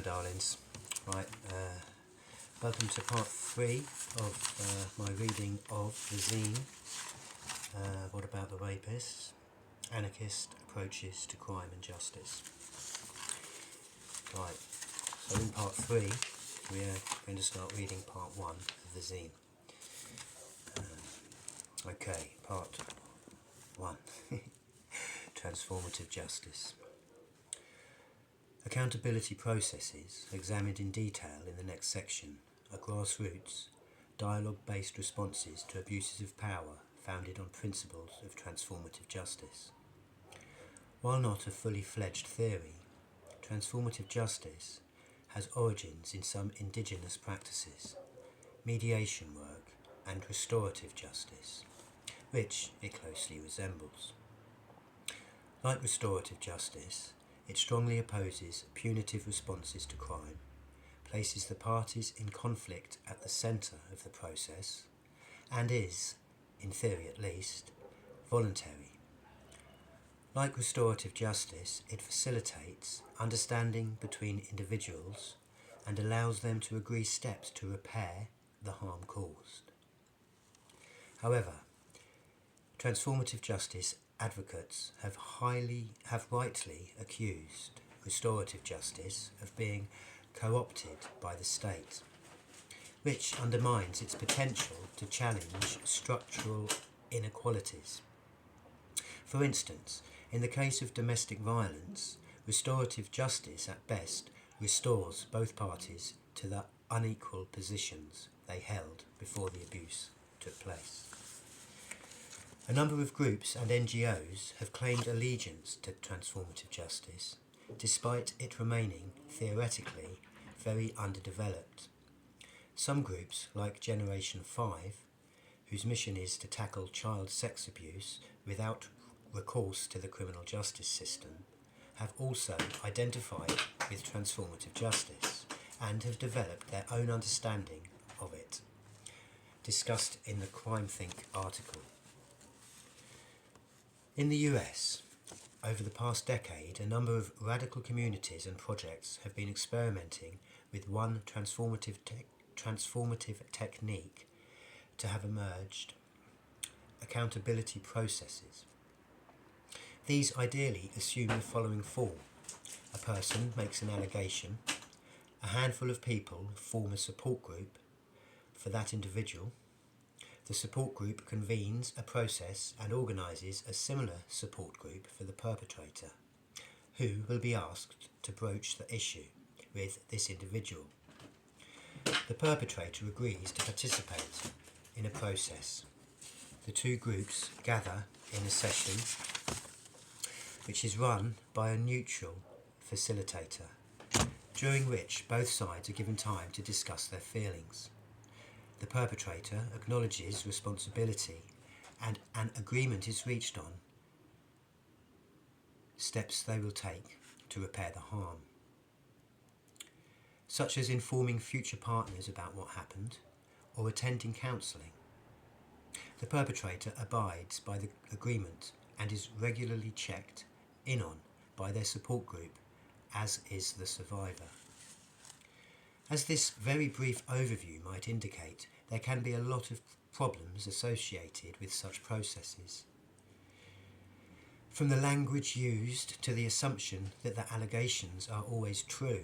darlings. Right, welcome to part 3 of my reading of the zine, What About The Rapist? Anarchist Approaches to Crime and Justice. Right, so in part 3 we are going to start reading part 1 of the zine. Okay, part 1. Transformative Justice. Accountability processes, examined in detail in the next section, are grassroots, dialogue-based responses to abuses of power founded on principles of transformative justice. While not a fully fledged theory, transformative justice has origins in some indigenous practices, mediation work and restorative justice, which it closely resembles. Like restorative justice, it strongly opposes punitive responses to crime, places the parties in conflict at the centre of the process, and is, in theory at least, voluntary. Like restorative justice, it facilitates understanding between individuals and allows them to agree steps to repair the harm caused. However, transformative justice advocates have rightly accused restorative justice of being co-opted by the state, which undermines its potential to challenge structural inequalities. For instance, in the case of domestic violence, restorative justice at best restores both parties to the unequal positions they held before the abuse took place. A number of groups and NGOs have claimed allegiance to transformative justice, despite it remaining, theoretically, very underdeveloped. Some groups, like Generation 5, whose mission is to tackle child sex abuse without recourse to the criminal justice system, have also identified with transformative justice and have developed their own understanding of it, discussed in the CrimethInc article. In the US, over the past decade, a number of radical communities and projects have been experimenting with one transformative technique to have emerged: accountability processes. These ideally assume the following form. A person makes an allegation, a handful of people form a support group for that individual. The support group convenes a process and organises a similar support group for the perpetrator, who will be asked to broach the issue with this individual. The perpetrator agrees to participate in a process. The two groups gather in a session which is run by a neutral facilitator, during which both sides are given time to discuss their feelings. The perpetrator acknowledges responsibility and an agreement is reached on steps they will take to repair the harm, such as informing future partners about what happened or attending counselling. The perpetrator abides by the agreement and is regularly checked in on by their support group, as is the survivor. As this very brief overview might indicate, there can be a lot of problems associated with such processes. From the language used to the assumption that the allegations are always true.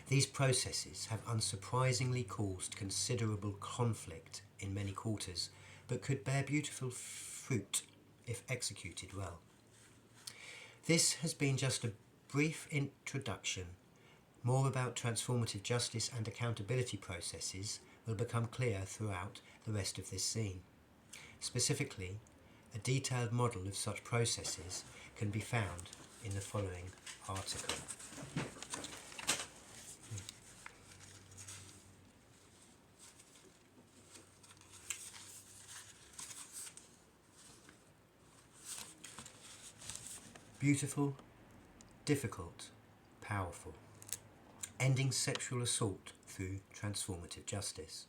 These processes have unsurprisingly caused considerable conflict in many quarters, but could bear beautiful fruit if executed well. This has been just a brief introduction. More about transformative justice and accountability processes will become clear throughout the rest of this scene. Specifically, a detailed model of such processes can be found in the following article. Beautiful, difficult, powerful. Ending sexual assault through transformative justice.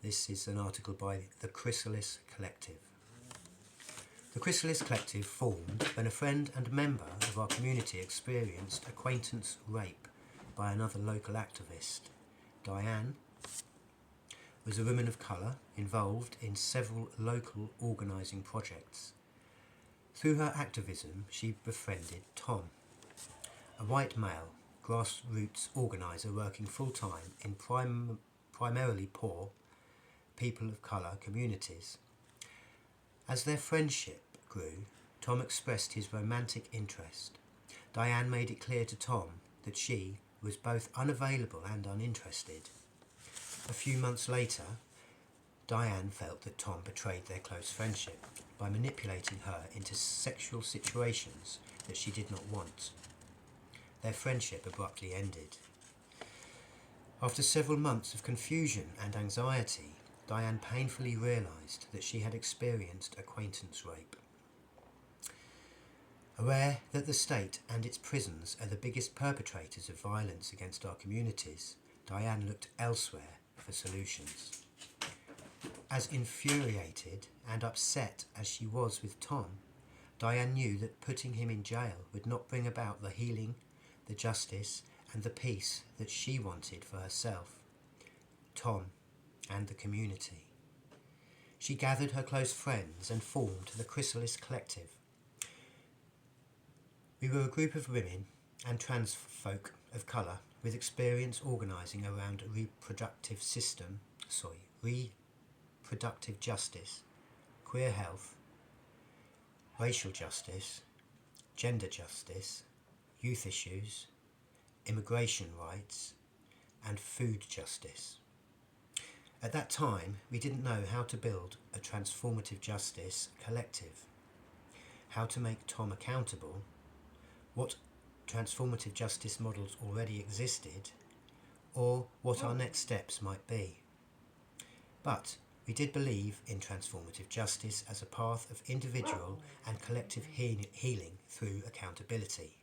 This is an article by the Chrysalis Collective. The Chrysalis Collective formed when a friend and member of our community experienced acquaintance rape by another local activist. Diane was a woman of colour involved in several local organising projects. Through her activism, she befriended Tom, a white male grassroots organiser working full-time in primarily poor people of colour communities. As their friendship grew, Tom expressed his romantic interest. Diane made it clear to Tom that she was both unavailable and uninterested. A few months later, Diane felt that Tom betrayed their close friendship by manipulating her into sexual situations that she did not want. Their friendship abruptly ended. After several months of confusion and anxiety, Diane painfully realised that she had experienced acquaintance rape. Aware that the state and its prisons are the biggest perpetrators of violence against our communities, Diane looked elsewhere for solutions. As infuriated and upset as she was with Tom, Diane knew that putting him in jail would not bring about the healing, the justice and the peace that she wanted for herself, Tom and the community. She gathered her close friends and formed the Chrysalis Collective. We were a group of women and trans folk of colour with experience organising around reproductive justice, queer health, racial justice, gender justice, youth issues, immigration rights, and food justice. At that time, we didn't know how to build a transformative justice collective, how to make Tom accountable, what transformative justice models already existed, or what our next steps might be. But we did believe in transformative justice as a path of individual and collective healing through accountability,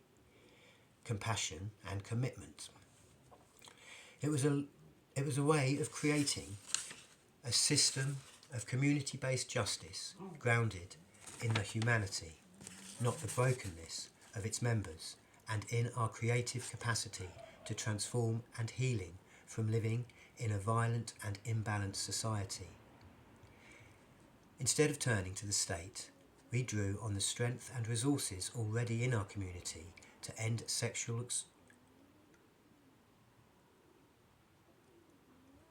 compassion and commitment. It was a way of creating a system of community-based justice grounded in the humanity, not the brokenness of its members, and in our creative capacity to transform and healing from living in a violent and imbalanced society. Instead of turning to the state, we drew on the strength and resources already in our community to end sexual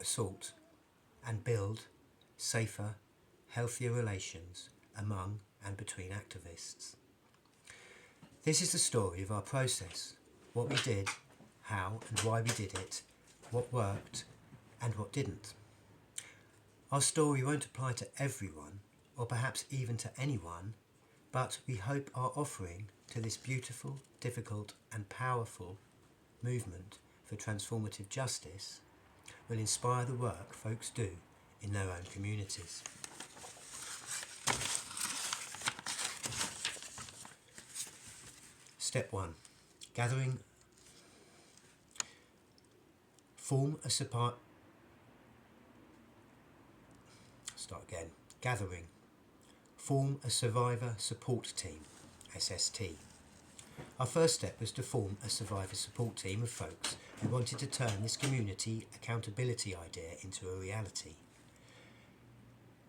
assault and build safer, healthier relations among and between activists. This is the story of our process, what we did, how and why we did it, what worked and what didn't. Our story won't apply to everyone, or perhaps even to anyone, but we hope our offering to this beautiful, difficult and powerful movement for transformative justice will inspire the work folks do in their own communities. Step 1. Gathering. Gathering. Form a survivor support team, SST. Our first step was to form a survivor support team of folks who wanted to turn this community accountability idea into a reality.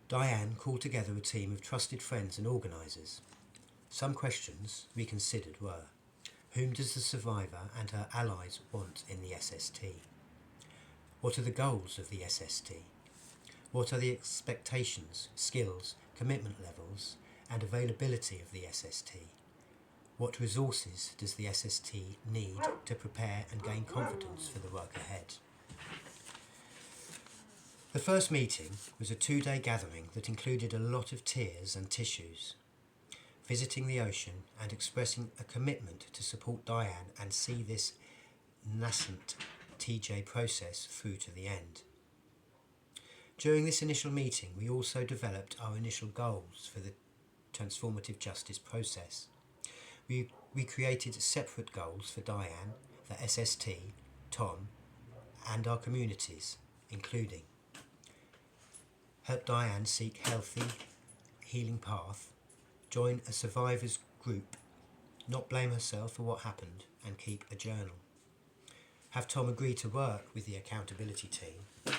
Diane called together a team of trusted friends and organisers. Some questions we considered were: whom does the survivor and her allies want in the SST? What are the goals of the SST? What are the expectations, skills, commitment levels and availability of the SST? What resources does the SST need to prepare and gain confidence for the work ahead? The first meeting was a 2-day gathering that included a lot of tears and tissues, visiting the ocean and expressing a commitment to support Diane and see this nascent TJ process through to the end. During this initial meeting, we also developed our initial goals for the transformative justice process. We created separate goals for Diane, the SST, Tom, and our communities, including help Diane seek healthy, healing path, join a survivors group, not blame herself for what happened, and keep a journal. have Tom agree to work with the accountability team.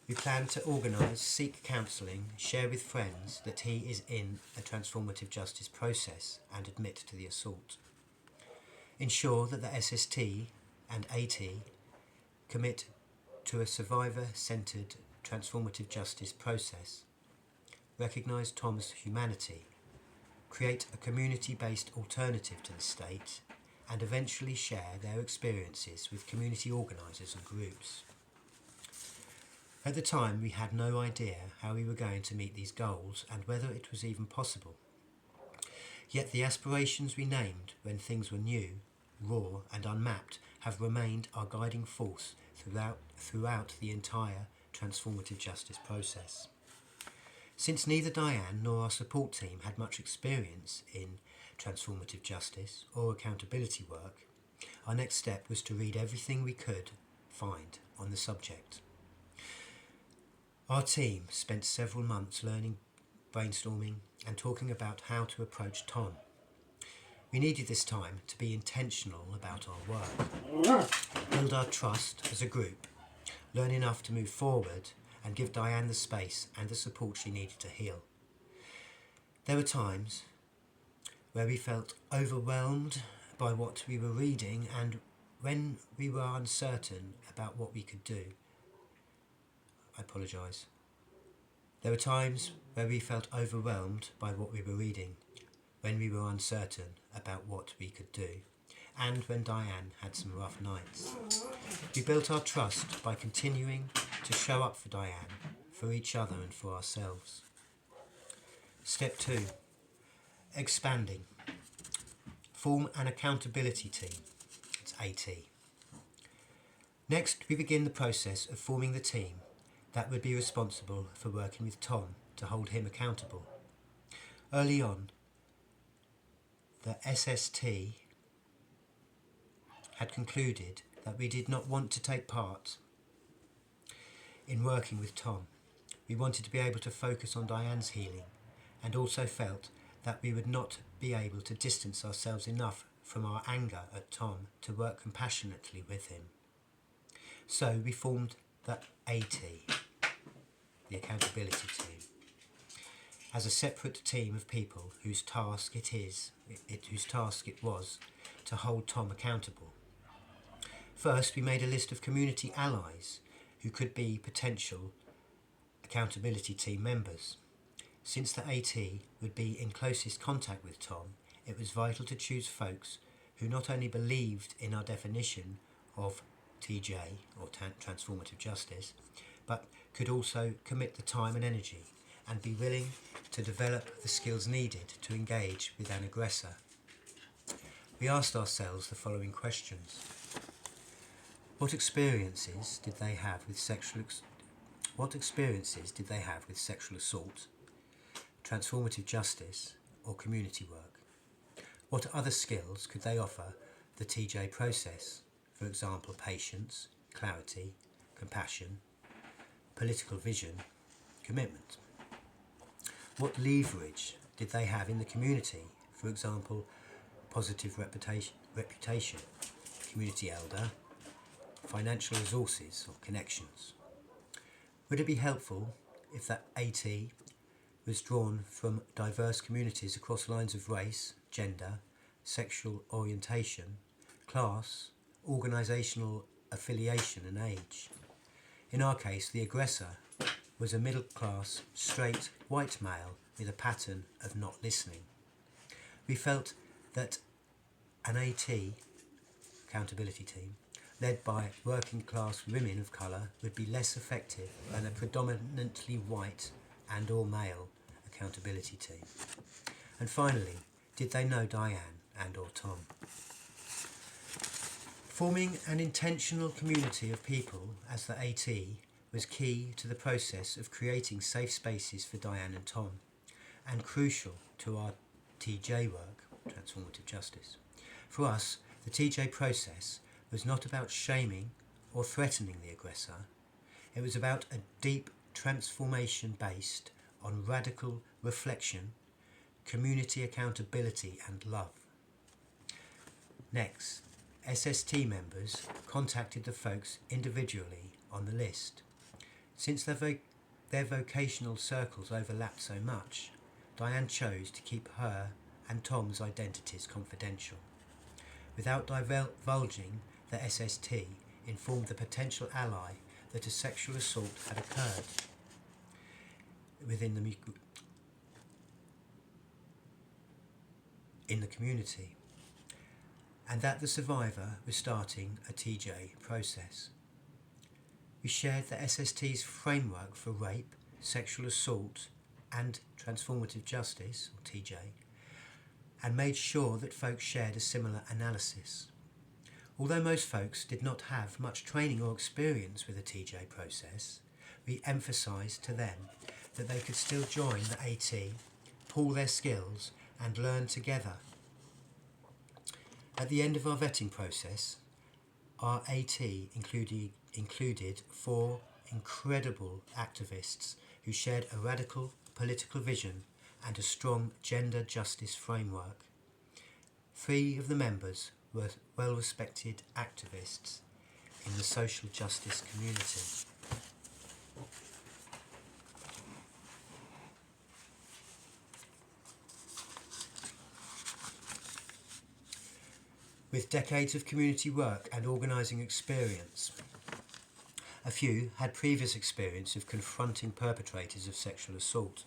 We plan to organise, seek counselling, share with friends that he is in a transformative justice process and admit to the assault. Ensure that the SST and AT commit to a survivor-centred transformative justice process. Recognise Tom's humanity. Create a community-based alternative to the state and eventually share their experiences with community organisers and groups. At the time, we had no idea how we were going to meet these goals and whether it was even possible. Yet the aspirations we named when things were new, raw and unmapped have remained our guiding force throughout the entire transformative justice process. Since neither Diane nor our support team had much experience in transformative justice or accountability work, our next step was to read everything we could find on the subject. Our team spent several months learning, brainstorming and talking about how to approach Tom. We needed this time to be intentional about our work, build our trust as a group, learn enough to move forward and give Diane the space and the support she needed to heal. There were times where we felt overwhelmed by what we were reading and when we were uncertain about what we could do. I apologise. There were times where we felt overwhelmed by what we were reading, when we were uncertain about what we could do, and when Diane had some rough nights. We built our trust by continuing to show up for Diane, for each other and for ourselves. Step 2. Expanding. Form an accountability team. It's AT. Next, we begin the process of forming the team that would be responsible for working with Tom to hold him accountable. Early on, the SST had concluded that we did not want to take part in working with Tom. We wanted to be able to focus on Diane's healing and also felt that we would not be able to distance ourselves enough from our anger at Tom to work compassionately with him. So we formed the AT, the accountability team, as a separate team of people whose task it was to hold Tom accountable. First, we made a list of community allies who could be potential accountability team members. Since the AT would be in closest contact with Tom, it was vital to choose folks who not only believed in our definition of TJ, or transformative justice, but could also commit the time and energy and be willing to develop the skills needed to engage with an aggressor. We asked ourselves the following questions. What experiences did they have with sexual assault, transformative justice, or community work? What other skills could they offer the TJ process? For example, patience, clarity, compassion, political vision, commitment. What leverage did they have in the community? For example, positive reputation, community elder, financial resources or connections. Would it be helpful if that AT was drawn from diverse communities across lines of race, gender, sexual orientation, class, organisational affiliation and age? In our case, the aggressor was a middle-class, straight, white male with a pattern of not listening. We felt that an AT, accountability team, led by working-class women of colour would be less effective than a predominantly white and or male accountability team. And finally, did they know Diane and or Tom? Forming an intentional community of people as the AT was key to the process of creating safe spaces for Diane and Tom, and crucial to our TJ work, transformative justice. For us, the TJ process was not about shaming or threatening the aggressor. It was about a deep transformation based on radical reflection, community accountability and love. Next, SST members contacted the folks individually on the list. Since their vocational circles overlapped so much, Diane chose to keep her and Tom's identities confidential. Without divulging, the SST informed the potential ally that a sexual assault had occurred in the community, and that the survivor was starting a TJ process. We shared the SST's framework for rape, sexual assault and transformative justice, or TJ, and made sure that folks shared a similar analysis. Although most folks did not have much training or experience with the TJ process, we emphasised to them that they could still join the AT, pool their skills and learn together. At the end of our vetting process, our AT included 4 incredible activists who shared a radical political vision and a strong gender justice framework. 3 of the members were well-respected activists in the social justice community. With decades of community work and organising experience, a few had previous experience of confronting perpetrators of sexual assault.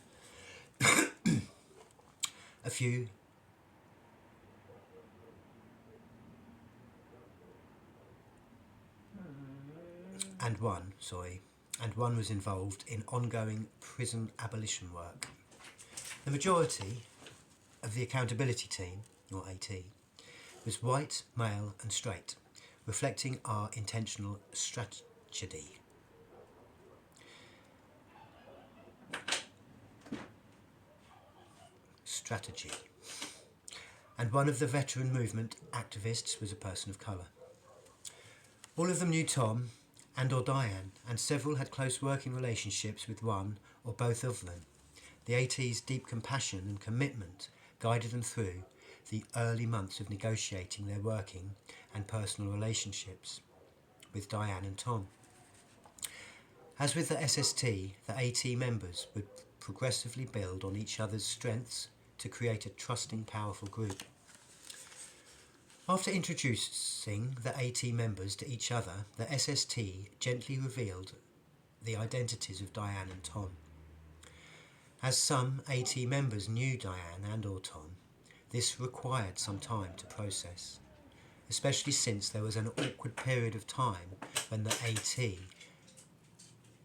A few and one was involved in ongoing prison abolition work. The majority of the accountability team, or AT, was white, male and straight, reflecting our intentional strategy. And one of the veteran movement activists was a person of colour. All of them knew Tom and/or Diane, and several had close working relationships with one or both of them. The AT's deep compassion and commitment guided them through the early months of negotiating their working and personal relationships with Diane and Tom. As with the SST, the AT members would progressively build on each other's strengths to create a trusting, powerful group. After introducing the AT members to each other, the SST gently revealed the identities of Diane and Tom. As some AT members knew Diane and/or Tom, this required some time to process, especially since there was an awkward period of time when the AT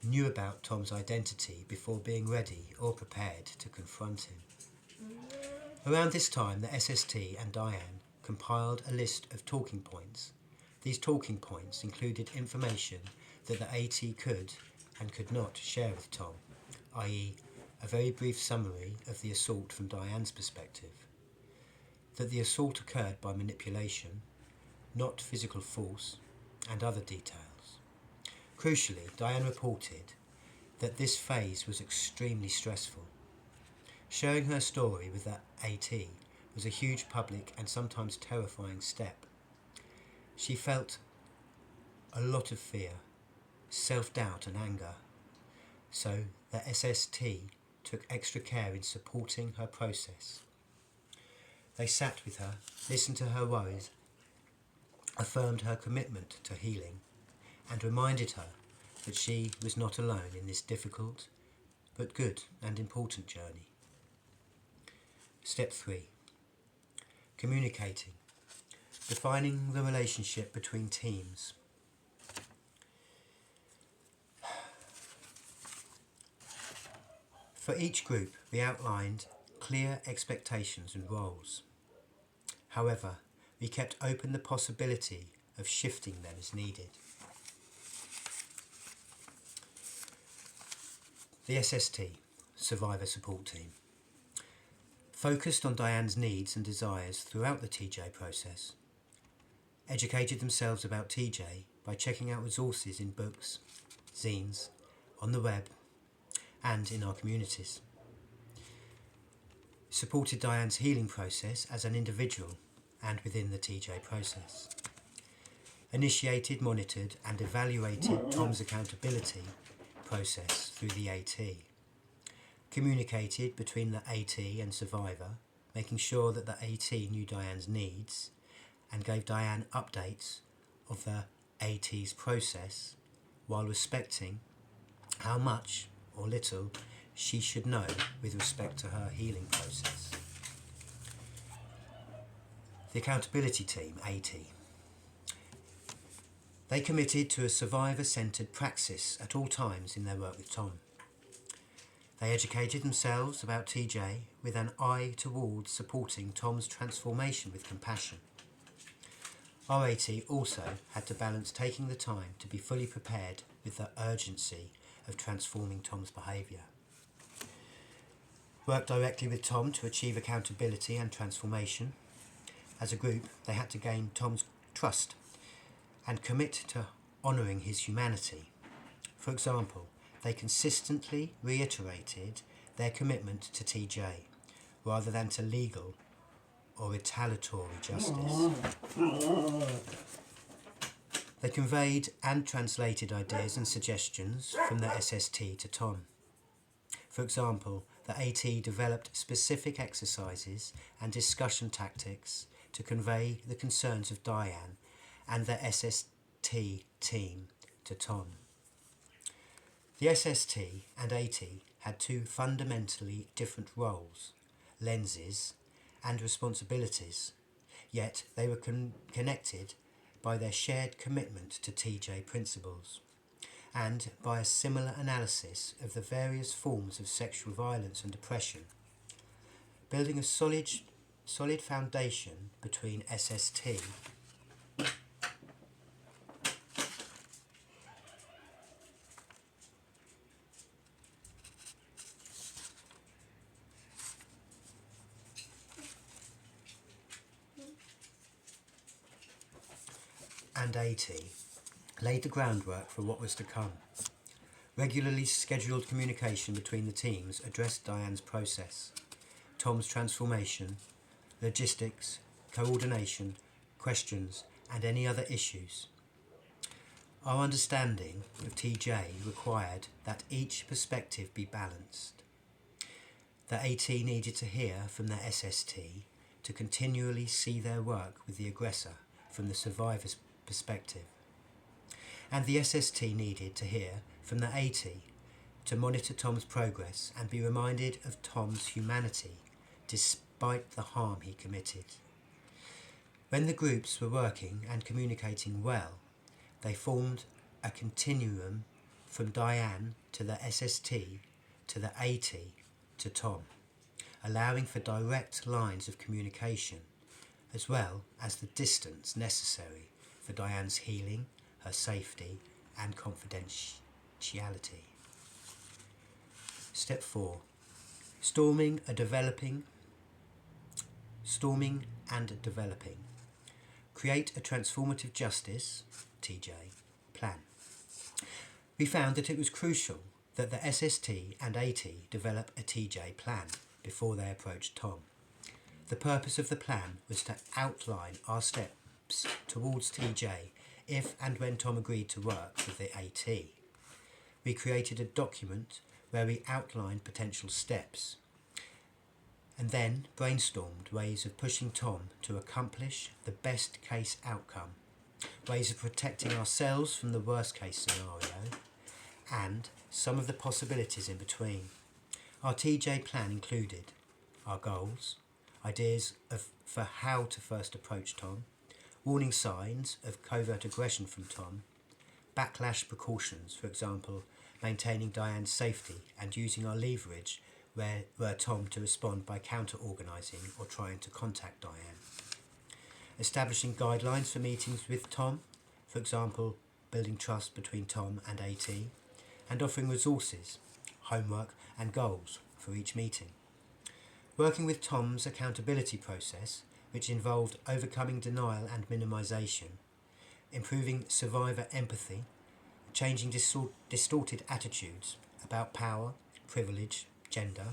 knew about Tom's identity before being ready or prepared to confront him. Around this time, the SST and Diane compiled a list of talking points. These talking points included information that the AT could and could not share with Tom, i.e. a very brief summary of the assault from Diane's perspective, that the assault occurred by manipulation, not physical force, and other details. Crucially, Diane reported that this phase was extremely stressful. Sharing her story with the AT was a huge public and sometimes terrifying step. She felt a lot of fear, self-doubt and anger, so the SST took extra care in supporting her process. They sat with her, listened to her worries, affirmed her commitment to healing, and reminded her that she was not alone in this difficult but good and important journey. Step 3. Communicating. Defining the relationship between teams. For each group, we outlined clear expectations and roles. However, we kept open the possibility of shifting them as needed. The SST, Survivor Support Team, focused on Diane's needs and desires throughout the TJ process, educated themselves about TJ by checking out resources in books, zines, on the web, and in our communities, supported Diane's healing process as an individual and within the TJ process, initiated, monitored and evaluated Tom's accountability process through the AT, communicated between the AT and survivor, making sure that the AT knew Diane's needs and gave Diane updates of the AT's process while respecting how much or little she should know with respect to her healing process. The accountability team, AT. They committed to a survivor-centred praxis at all times in their work with Tom. They educated themselves about TJ with an eye towards supporting Tom's transformation with compassion. Our AT also had to balance taking the time to be fully prepared with the urgency of transforming Tom's behaviour. Work directly with Tom to achieve accountability and transformation. As a group, they had to gain Tom's trust and commit to honouring his humanity. For example, they consistently reiterated their commitment to TJ rather than to legal or retaliatory justice. They conveyed and translated ideas and suggestions from the SST to Tom. For example, the AT developed specific exercises and discussion tactics to convey the concerns of Diane and the SST team to Tom. The SST and AT had two fundamentally different roles, lenses, and responsibilities, yet they were connected by their shared commitment to TJ principles and by a similar analysis of the various forms of sexual violence and oppression, building a solid foundation between SST and AT laid the groundwork for what was to come. Regularly scheduled communication between the teams addressed Diane's process, Tom's transformation, logistics, coordination, questions, and any other issues. Our understanding of TJ required that each perspective be balanced. The AT needed to hear from the SST to continually see their work with the aggressor from the survivor's perspective. And the SST needed to hear from the AT to monitor Tom's progress and be reminded of Tom's humanity despite the harm he committed. When the groups were working and communicating well, they formed a continuum from Diane to the SST to the AT to Tom, allowing for direct lines of communication as well as the distance necessary for Diane's healing, her safety and confidentiality. Step 4. Storming and developing. Create a transformative justice, TJ, plan. We found that it was crucial that the SST and AT develop a TJ plan before they approached Tom. The purpose of the plan was to outline our steps towards TJ if and when Tom agreed to work with the AT. We created a document where we outlined potential steps and then brainstormed ways of pushing Tom to accomplish the best case outcome, ways of protecting ourselves from the worst case scenario, and some of the possibilities in between. Our TJ plan included our goals, ideas for how to first approach Tom, warning signs of covert aggression from Tom, backlash precautions, for example, maintaining Diane's safety and using our leverage were Tom to respond by counter-organising or trying to contact Diane. Establishing guidelines for meetings with Tom, for example, building trust between Tom and AT, and offering resources, homework and goals for each meeting. Working with Tom's accountability process, which involved overcoming denial and minimisation, improving survivor empathy, changing distorted attitudes about power, privilege, gender,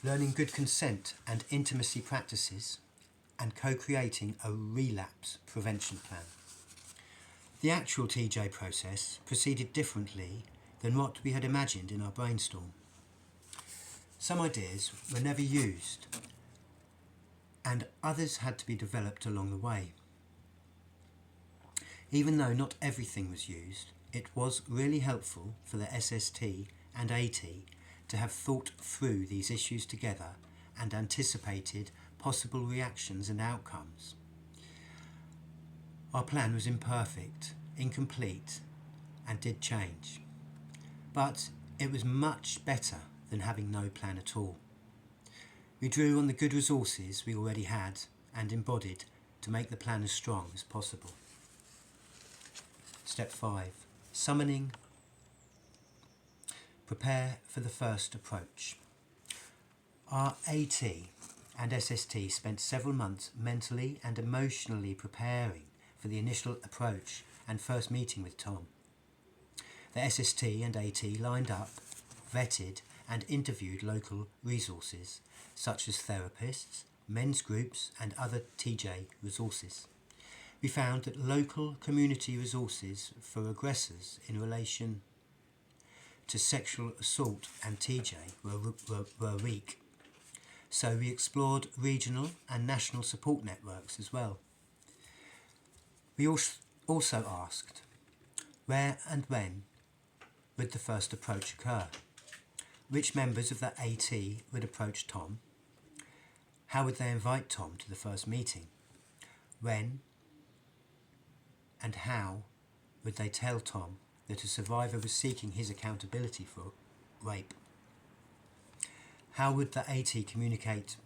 learning good consent and intimacy practices, and co-creating a relapse prevention plan. The actual TJ process proceeded differently than what we had imagined in our brainstorm. Some ideas were never used, and others had to be developed along the way. Even though not everything was used, it was really helpful for the SST and AT to have thought through these issues together and anticipated possible reactions and outcomes. Our plan was imperfect, incomplete, and did change. But it was much better than having no plan at all. We drew on the good resources we already had and embodied to make the plan as strong as possible. Step 5. Summoning. Prepare for the first approach. Our AT and SST spent several months mentally and emotionally preparing for the initial approach and first meeting with Tom. The SST and AT lined up, vetted and interviewed local resources such as therapists, men's groups and other TJ resources. We found that local community resources for aggressors in relation to sexual assault and TJ were weak. So we explored regional and national support networks as well. We also asked, where and when would the first approach occur? Which members of the AT would approach Tom? How would they invite Tom to the first meeting? When and how would they tell Tom that a survivor was seeking his accountability for rape? How would the AT communicate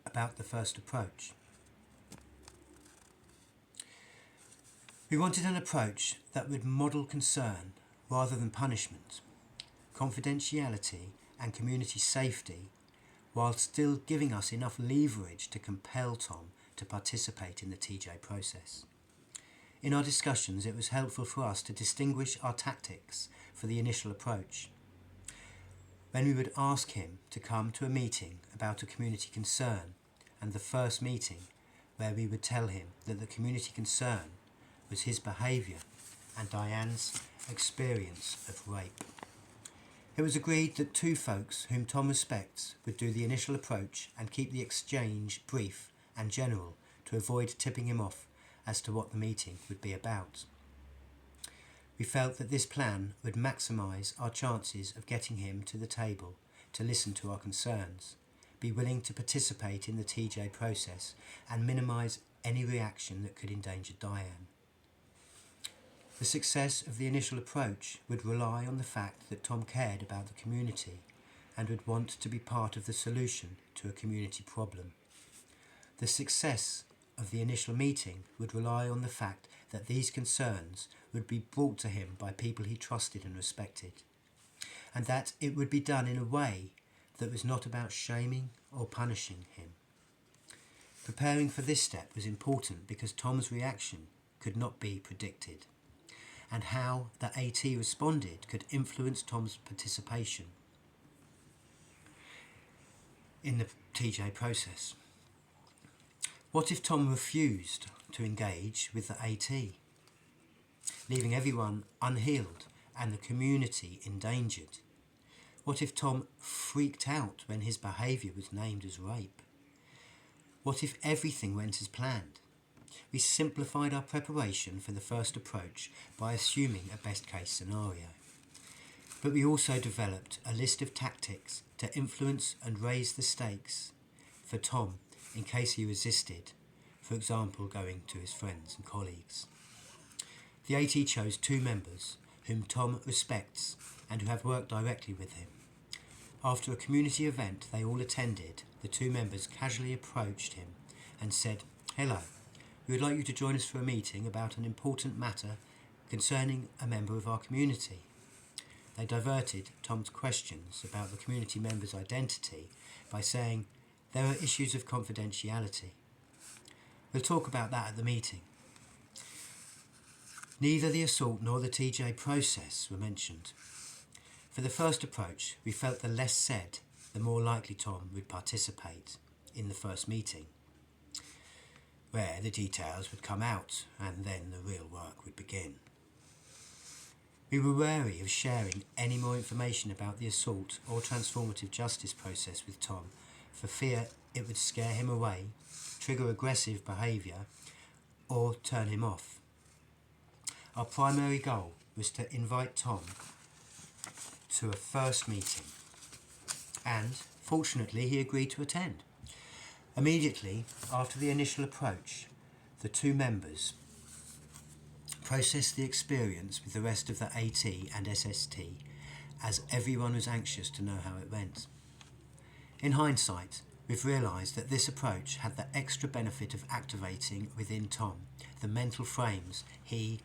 about the first approach? We wanted an approach that would model concern rather than punishment, confidentiality and community safety, while still giving us enough leverage to compel Tom to participate in the TJ process. In our discussions, it was helpful for us to distinguish our tactics for the initial approach. When we would ask him to come to a meeting about a community concern, and the first meeting where we would tell him that the community concern was his behaviour and Diane's experience of rape. It was agreed that two folks whom Tom respects would do the initial approach and keep the exchange brief and general to avoid tipping him off as to what the meeting would be about. We felt that this plan would maximise our chances of getting him to the table to listen to our concerns, be willing to participate in the TJ process and minimise any reaction that could endanger Diane. The success of the initial approach would rely on the fact that Tom cared about the community and would want to be part of the solution to a community problem. The success of the initial meeting would rely on the fact that these concerns would be brought to him by people he trusted and respected, and that it would be done in a way that was not about shaming or punishing him. Preparing for this step was important because Tom's reaction could not be predicted, and how the AT responded could influence Tom's participation in the TJ process. What if Tom refused to engage with the AT, leaving everyone unhealed and the community endangered? What if Tom freaked out when his behaviour was named as rape? What if everything went as planned? We simplified our preparation for the first approach by assuming a best-case scenario. But we also developed a list of tactics to influence and raise the stakes for Tom in case he resisted, for example going to his friends and colleagues. The AT chose two members whom Tom respects and who have worked directly with him. After a community event they all attended, the two members casually approached him and said, "Hello, we would like you to join us for a meeting about an important matter concerning a member of our community." They diverted Tom's questions about the community member's identity by saying, "There are issues of confidentiality. We'll talk about that at the meeting." Neither the assault nor the TJ process were mentioned. For the first approach, we felt the less said, the more likely Tom would participate in the first meeting, where the details would come out and then the real work would begin. We were wary of sharing any more information about the assault or transformative justice process with Tom for fear it would scare him away, trigger aggressive behaviour, or turn him off. Our primary goal was to invite Tom to a first meeting, and fortunately he agreed to attend. Immediately after the initial approach, the two members processed the experience with the rest of the AT and SST, as everyone was anxious to know how it went. In hindsight, we've realised that this approach had the extra benefit of activating within Tom the mental frames he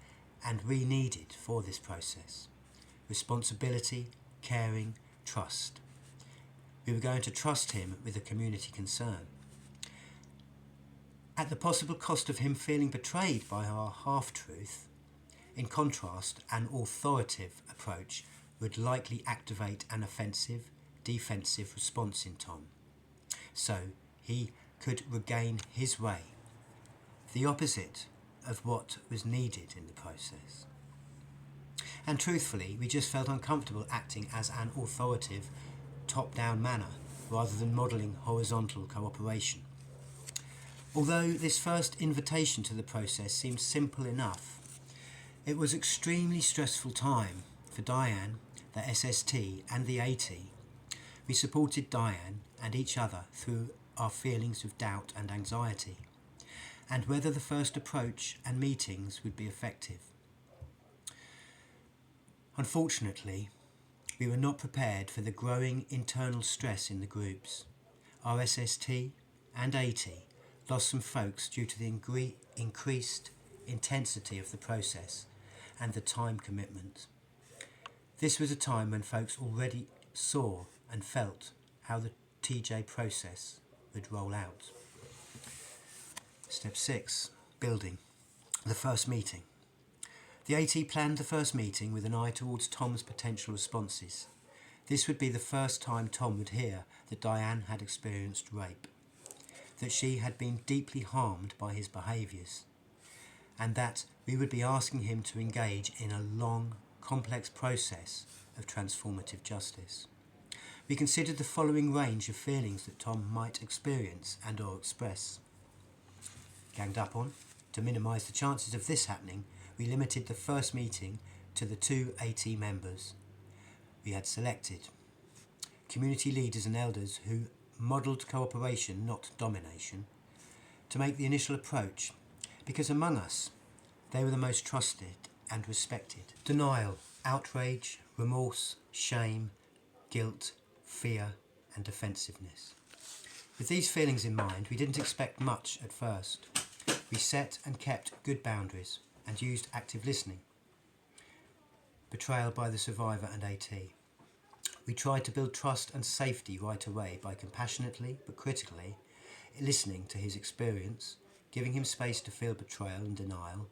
and we needed for this process: responsibility, caring, trust. We were going to trust him with a community concern. At the possible cost of him feeling betrayed by our half-truth, in contrast, an authoritative approach would likely activate an offensive, defensive response in Tom, so he could regain his way, the opposite of what was needed in the process. And truthfully, we just felt uncomfortable acting as an authoritative, top-down manner rather than modelling horizontal cooperation. Although this first invitation to the process seemed simple enough, it was extremely stressful time for Diane, the SST and the AT. We supported Diane and each other through our feelings of doubt and anxiety, and whether the first approach and meetings would be effective. Unfortunately, we were not prepared for the growing internal stress in the groups. Our SST and AT lost some folks due to the increased intensity of the process and the time commitment. This was a time when folks already saw and felt how the TJ process would roll out. Step 6. Building. The first meeting. The AT planned the first meeting with an eye towards Tom's potential responses. This would be the first time Tom would hear that Diane had experienced rape, that she had been deeply harmed by his behaviours, and that we would be asking him to engage in a long, complex process of transformative justice. We considered the following range of feelings that Tom might experience and or express. Ganged up on. To minimise the chances of this happening, we limited the first meeting to the 2 AT members we had selected, community leaders and elders who modelled cooperation, not domination, to make the initial approach, because among us, they were the most trusted and respected. Denial, outrage, remorse, shame, guilt, fear and defensiveness. With these feelings in mind, we didn't expect much at first. We set and kept good boundaries and used active listening. Betrayal by the survivor and AT. We tried to build trust and safety right away by compassionately but critically listening to his experience, giving him space to feel betrayal and denial,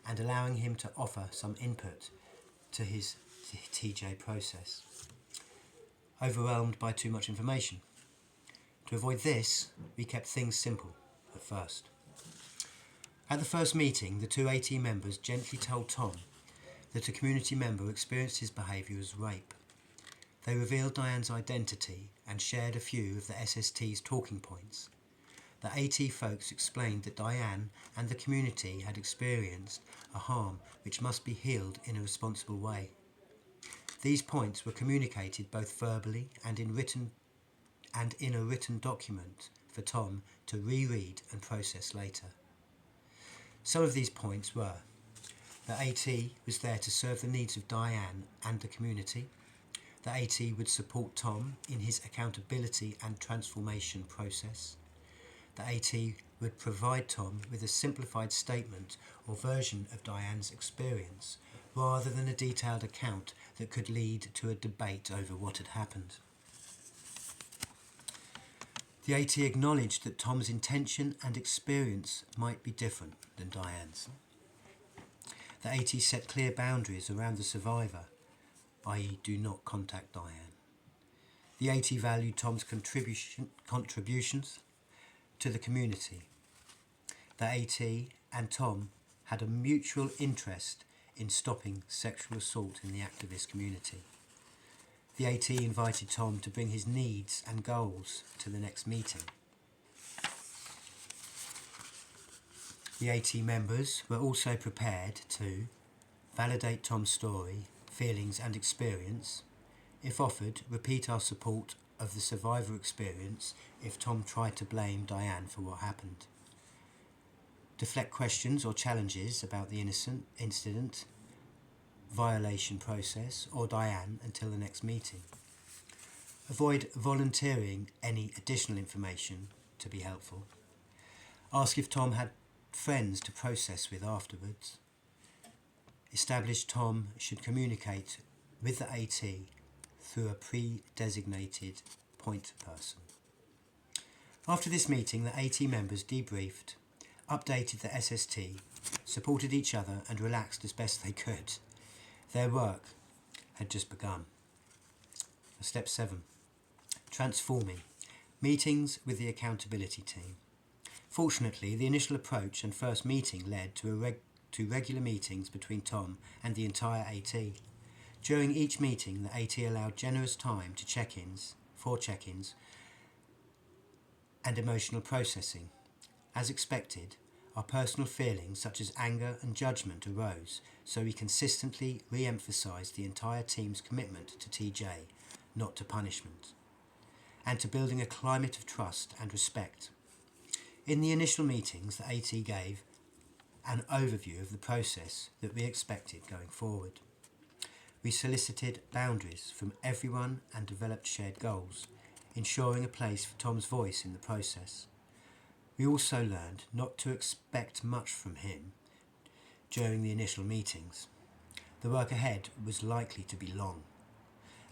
and allowing him to offer some input to his TJ process. Overwhelmed by too much information. To avoid this, we kept things simple at first. At the first meeting, the 2 AT members gently told Tom that a community member experienced his behaviour as rape. They revealed Diane's identity and shared a few of the SST's talking points. The AT folks explained that Diane and the community had experienced a harm which must be healed in a responsible way. These points were communicated both verbally and in a written document for Tom to reread and process later. Some of these points were: the AT was there to serve the needs of Diane and the community. The AT would support Tom in his accountability and transformation process. The AT would provide Tom with a simplified statement or version of Diane's experience, rather than a detailed account that could lead to a debate over what had happened. The AT acknowledged that Tom's intention and experience might be different than Diane's. The AT set clear boundaries around the survivor, i.e. do not contact Diane. The AT valued Tom's contributions to the community. The AT and Tom had a mutual interest in stopping sexual assault in the activist community. The AT invited Tom to bring his needs and goals to the next meeting. The AT members were also prepared to validate Tom's story, feelings and experience. If offered, repeat our support of the survivor experience if Tom tried to blame Diane for what happened. Deflect questions or challenges about the incident, violation process or Diane until the next meeting. Avoid volunteering any additional information to be helpful. Ask if Tom had friends to process with afterwards. Establish Tom should communicate with the AT through a pre-designated point person. After this meeting, the AT members debriefed, updated the SST, supported each other and relaxed as best they could. Their work had just begun. Step 7. Transforming. Meetings with the accountability team. Fortunately, the initial approach and first meeting led to regular meetings between Tom and the entire AT. During each meeting, the AT allowed generous time to check-ins and emotional processing. As expected, our personal feelings such as anger and judgment arose, so we consistently re-emphasised the entire team's commitment to TJ, not to punishment, and to building a climate of trust and respect. In the initial meetings, the AT gave an overview of the process that we expected going forward. We solicited boundaries from everyone and developed shared goals, ensuring a place for Tom's voice in the process. We also learned not to expect much from him during the initial meetings. The work ahead was likely to be long,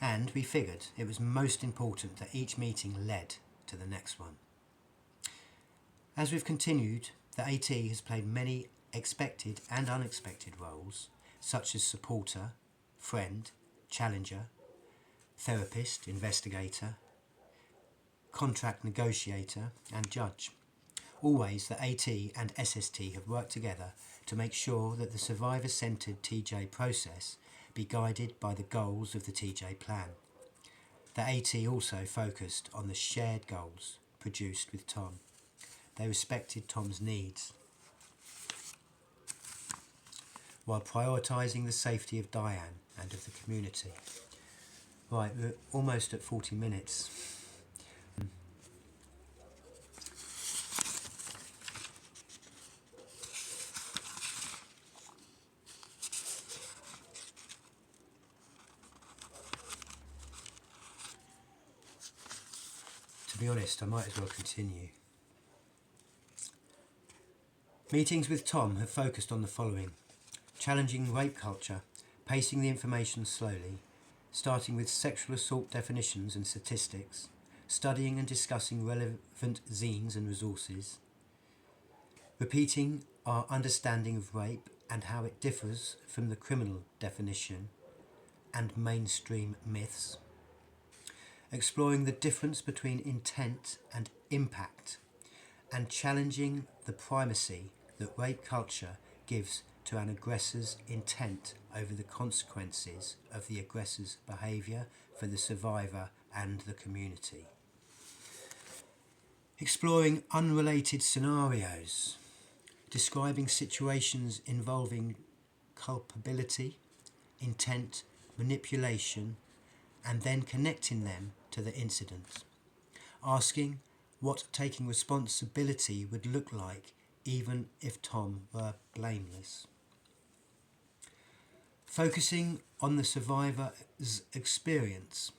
and we figured it was most important that each meeting led to the next one. As we've continued, the AT has played many expected and unexpected roles, such as supporter, friend, challenger, therapist, investigator, contract negotiator and judge. Always the AT and SST have worked together to make sure that the survivor-centred TJ process be guided by the goals of the TJ plan. The AT also focused on the shared goals produced with Tom. They respected Tom's needs, while prioritising the safety of Diane and of the community. Right, we're almost at 40 minutes. To be honest, I might as well continue. Meetings with Tom have focused on the following: challenging rape culture, pacing the information slowly, starting with sexual assault definitions and statistics, studying and discussing relevant zines and resources, repeating our understanding of rape and how it differs from the criminal definition and mainstream myths, exploring the difference between intent and impact, and challenging the primacy that rape culture gives to an aggressor's intent over the consequences of the aggressor's behaviour for the survivor and the community. Exploring unrelated scenarios, describing situations involving culpability, intent, manipulation, and then connecting them to the incident. Asking what taking responsibility would look like even if Tom were blameless. Focusing on the survivor's experience,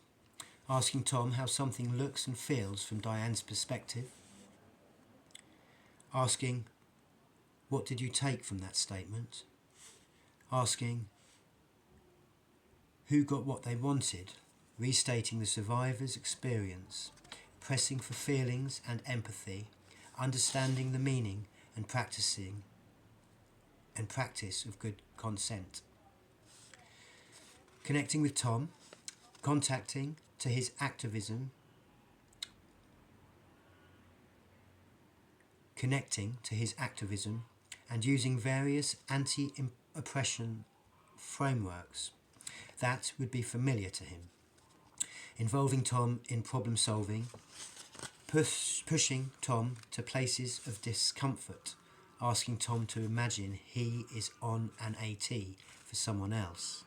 asking Tom how something looks and feels from Diane's perspective. Asking, what did you take from that statement? Asking, who got what they wanted? Restating the survivor's experience, pressing for feelings and empathy, understanding the meaning and practicing and practice of good consent. Connecting with Tom, contacting to his activism, and using various anti-oppression frameworks that would be familiar to him, involving Tom in problem solving, pushing Tom to places of discomfort, asking Tom to imagine he is on an AT for someone else,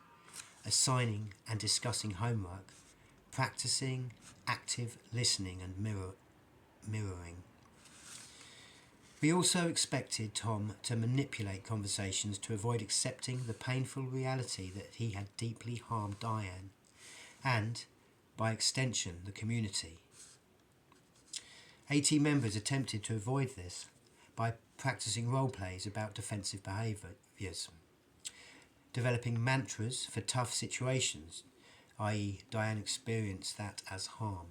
assigning and discussing homework, practicing active listening and mirroring. We also expected Tom to manipulate conversations to avoid accepting the painful reality that he had deeply harmed Diane, and, by extension, the community. AT members attempted to avoid this by practicing role plays about defensive behaviours, developing mantras for tough situations, i.e. Diane experienced that as harm,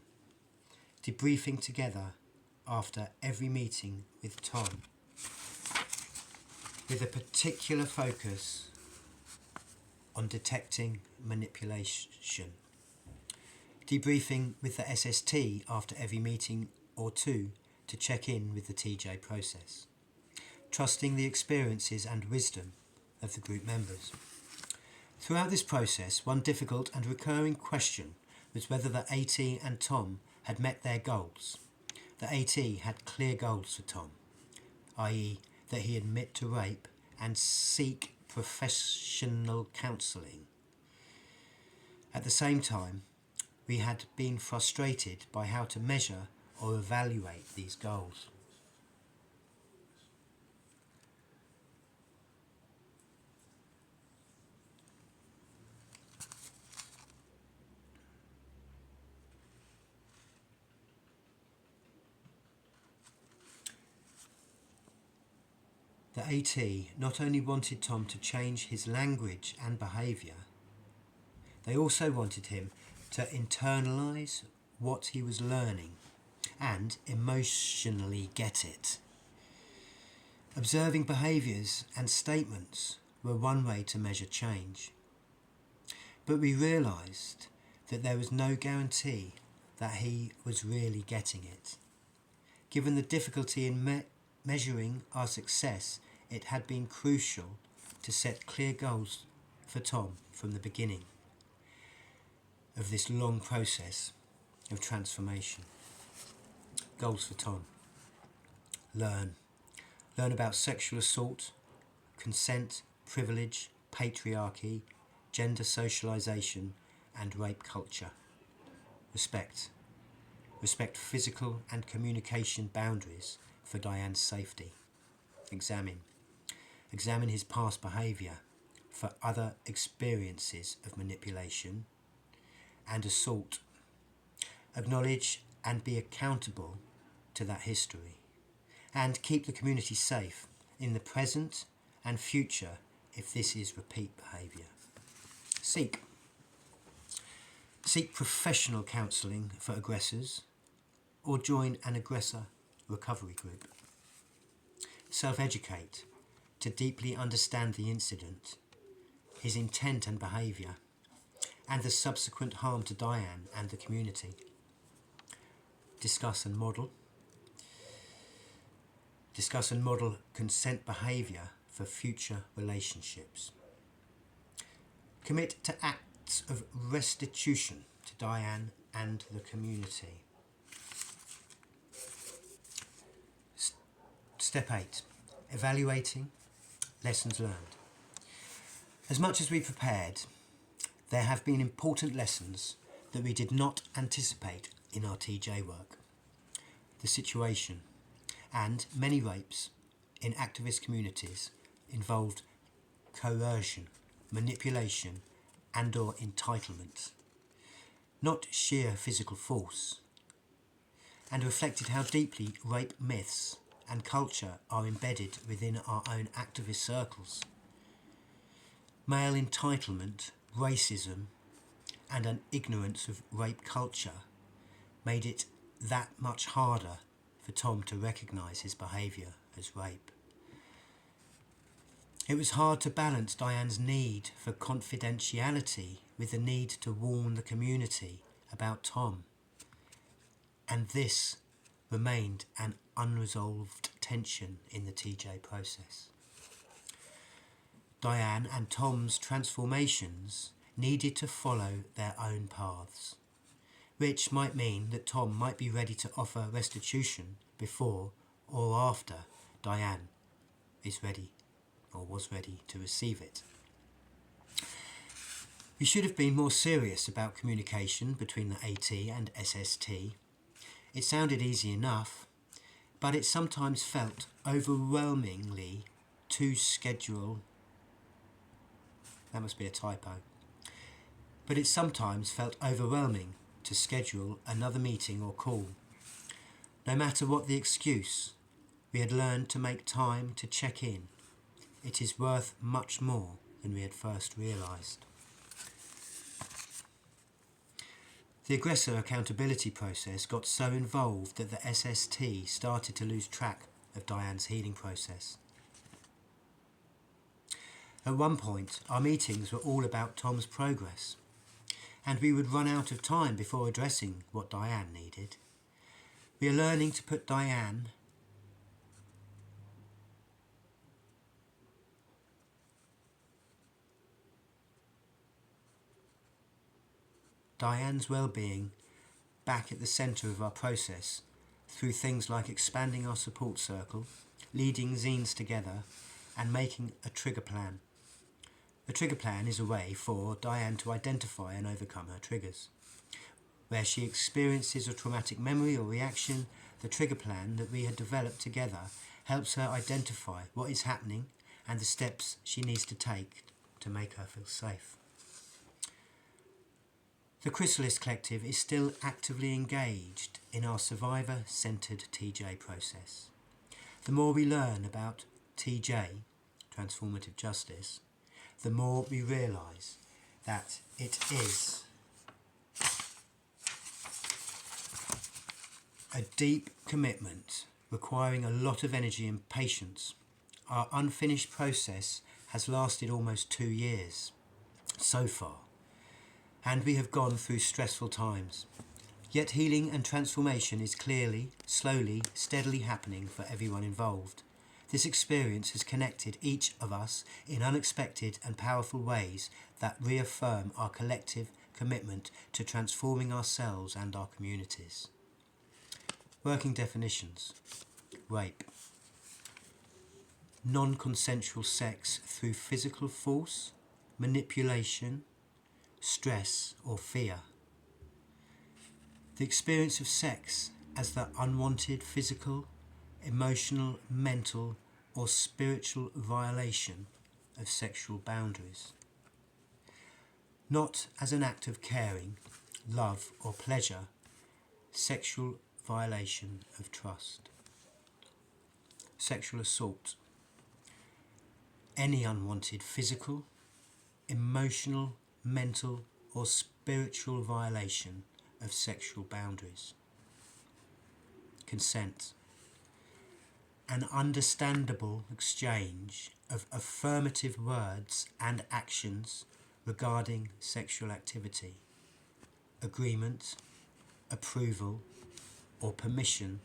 debriefing together after every meeting with Tom, with a particular focus on detecting manipulation, debriefing with the SST after every meeting or two to check in with the TJ process, trusting the experiences and wisdom of the group members. Throughout this process, one difficult and recurring question was whether the AT and Tom had met their goals. The AT had clear goals for Tom, i.e. that he admit to rape and seek professional counselling. At the same time, we had been frustrated by how to measure or evaluate these goals. The AT not only wanted Tom to change his language and behaviour, they also wanted him to internalise what he was learning and emotionally get it. Observing behaviours and statements were one way to measure change, but we realised that there was no guarantee that he was really getting it. Given the difficulty in measuring our success, it had been crucial to set clear goals for Tom from the beginning of this long process of transformation. Goals for Tom. Learn. Learn about sexual assault, consent, privilege, patriarchy, gender socialisation and rape culture. Respect. Respect physical and communication boundaries for Diane's safety. Examine. Examine his past behaviour for other experiences of manipulation and assault. Acknowledge and be accountable to that history. And keep the community safe in the present and future if this is repeat behaviour. Seek. Seek professional counselling for aggressors or join an aggressor recovery group. Self-educate to deeply understand the incident, his intent and behaviour, and the subsequent harm to Diane and the community. Discuss and model. Discuss and model consent behaviour for future relationships. Commit to acts of restitution to Diane and the community. Step 8. Evaluating lessons learned. As much as we prepared, there have been important lessons that we did not anticipate in our TJ work. The situation and many rapes in activist communities involved coercion, manipulation and/or entitlement, not sheer physical force, and reflected how deeply rape myths and culture are embedded within our own activist circles. Male entitlement, racism, and an ignorance of rape culture made it that much harder for Tom to recognise his behaviour as rape. It was hard to balance Diane's need for confidentiality with the need to warn the community about Tom, and this remained an unresolved tension in the TJ process. Diane and Tom's transformations needed to follow their own paths, which might mean that Tom might be ready to offer restitution before or after Diane is ready or was ready to receive it. We should have been more serious about communication between the AT and SST. It sounded easy enough, but it sometimes felt overwhelmingly to schedule. That must be a typo. But it sometimes felt overwhelming to schedule another meeting or call. No matter what the excuse, we had learned to make time to check in. It is worth much more than we had first realised. The aggressor accountability process got so involved that the SST started to lose track of Diane's healing process. At one point, our meetings were all about Tom's progress, and we would run out of time before addressing what Diane needed. We are learning to put Diane's well-being back at the centre of our process through things like expanding our support circle, leading zines together, and making a trigger plan. A trigger plan is a way for Diane to identify and overcome her triggers. Where she experiences a traumatic memory or reaction, the trigger plan that we had developed together helps her identify what is happening and the steps she needs to take to make her feel safe. The Chrysalis Collective is still actively engaged in our survivor-centred TJ process. The more we learn about TJ, transformative justice, the more we realise that it is a deep commitment requiring a lot of energy and patience. Our unfinished process has lasted almost 2 years so far, and we have gone through stressful times. Yet healing and transformation is clearly, slowly, steadily happening for everyone involved. This experience has connected each of us in unexpected and powerful ways that reaffirm our collective commitment to transforming ourselves and our communities. Working definitions. Rape. Non-consensual sex through physical force, manipulation, stress or fear. The experience of sex as the unwanted physical, emotional, mental or spiritual violation of sexual boundaries. Not as an act of caring, love or pleasure, sexual violation of trust. Sexual assault. Any unwanted physical, emotional, mental or spiritual violation of sexual boundaries. Consent. An understandable exchange of affirmative words and actions regarding sexual activity. Agreement, approval or permission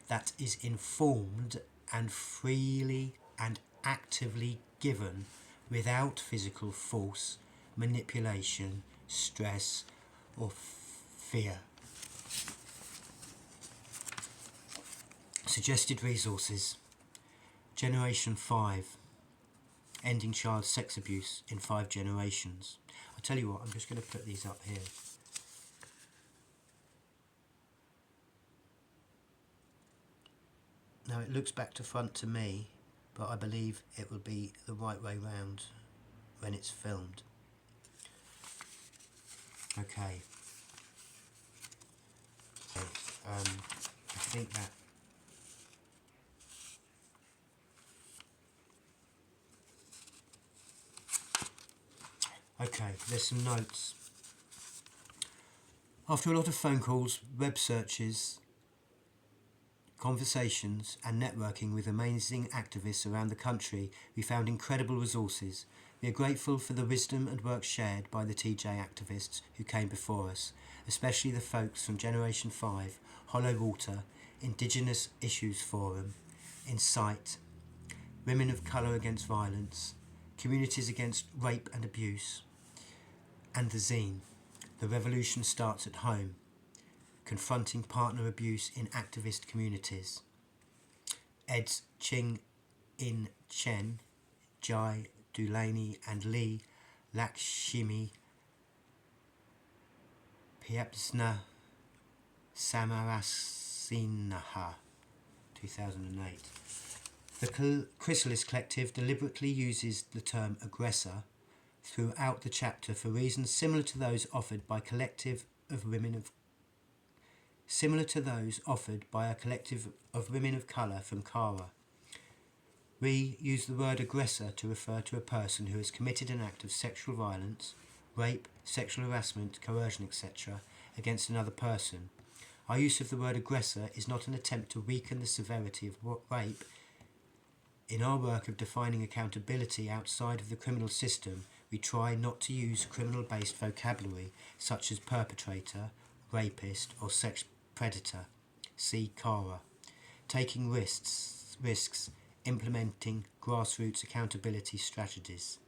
that is informed and freely and actively given without physical force, manipulation, stress or fear. Suggested resources. Generation 5. Ending child sex abuse in 5 generations. I'll tell you what, I'm just going to put these up here. Now it looks back to front to me, but I believe it will be the right way round when it's filmed. Okay. So, I think that okay, there's some notes. After a lot of phone calls, web searches, conversations and networking with amazing activists around the country, we found incredible resources. We are grateful for the wisdom and work shared by the TJ activists who came before us, especially the folks from Generation 5, Hollow Water, Indigenous Issues Forum, INCITE, Women of Colour Against Violence, Communities Against Rape and Abuse, and the zine, The Revolution Starts at Home, Confronting Partner Abuse in Activist Communities. Eds Ching-In-Chen, Jai Dulaney and Lee Lakshmi Piepzna Samarasinaha, 2008. The Chrysalis Collective deliberately uses the term aggressor throughout the chapter for reasons similar to those offered by a collective of women of colour from Kara. We use the word aggressor to refer to a person who has committed an act of sexual violence, rape, sexual harassment, coercion, etc. against another person. Our use of the word aggressor is not an attempt to weaken the severity of rape. In our work of defining accountability outside of the criminal system, we try not to use criminal-based vocabulary such as perpetrator, rapist or sex predator. See Kara. Taking risks, implementing grassroots accountability strategies.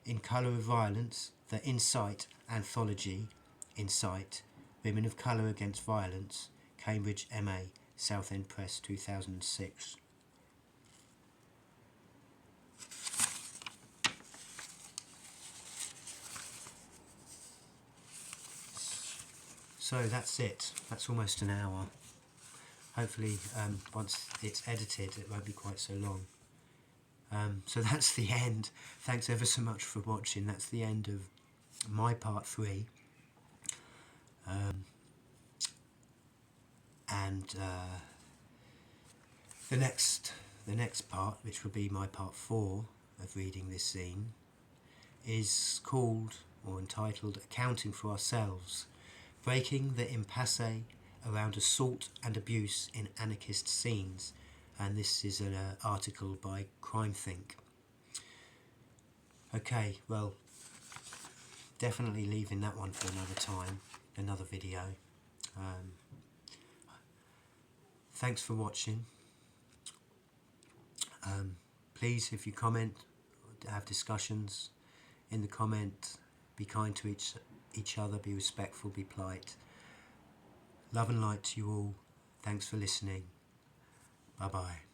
In Colour of Violence, the INCITE anthology, INCITE, Women of Colour Against Violence, Cambridge MA, Southend Press, 2006. So that's it. That's almost an hour. Hopefully, once it's edited, it won't be quite so long. So that's the end. Thanks ever so much for watching. That's the end of my part 3. The next part, which will be my part 4 of reading this zine, is called or entitled Accounting for Ourselves, Breaking the Impasse Around Assault and Abuse in Anarchist Scenes, and this is an article by CrimeThink. Okay, well, definitely leaving that one for another time, another video. Thanks for watching. Please, if you comment, have discussions in the comment, be kind to each other, be respectful, be polite. Love and light to you all. Thanks for listening. Bye bye.